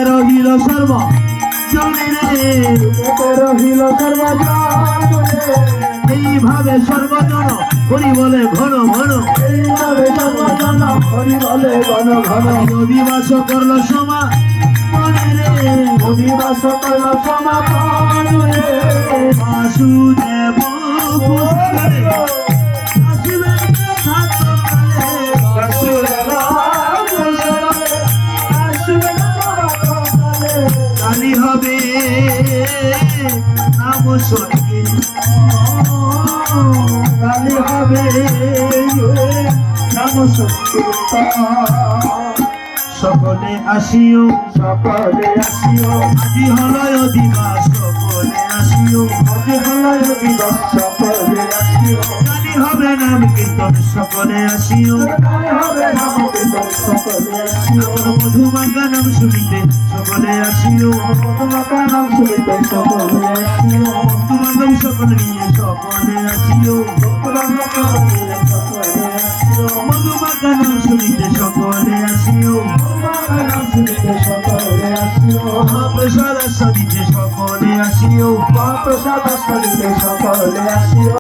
রহিল সর্ব জনে রে, রহিল সর্বজনে, এইভাবে সর্বজন হরি বলে ঘন ঘন, এইভাবে সর্বজন হরি বলে ঘন ঘন। অভিবাস করল সমা মনে রে, অভিবাস করল সমা মনে রে, বাসুদেব কালী হবে নাম স্বর্গে, কালী হবে নাম স্বর্গে। সকলে আসিও, সকলে আসিও, আজি হল অধিবাস, সকলে আসিও, আজি হল অধিবাস, সকলে আসিও। কালী হবে নাম কীর্তন, সকলে আসিও, কালী হবে নাম কীর্তন, সকলে আসিও। মধুমাখা নাম শুনিতে সকলে আসিও, মধুমাখা নাম শুনিতে সকলে আসিও। বন্ধু সকলে নিয়ে সকলে আসিও, মধুমাখা নাম শুনিতে সকলে আসিও, মহাপ্রসাদ আস্বাদিতে সকলে আসিও, মহাপ্রসাদ আস্বাদিতে সকলে আসিও।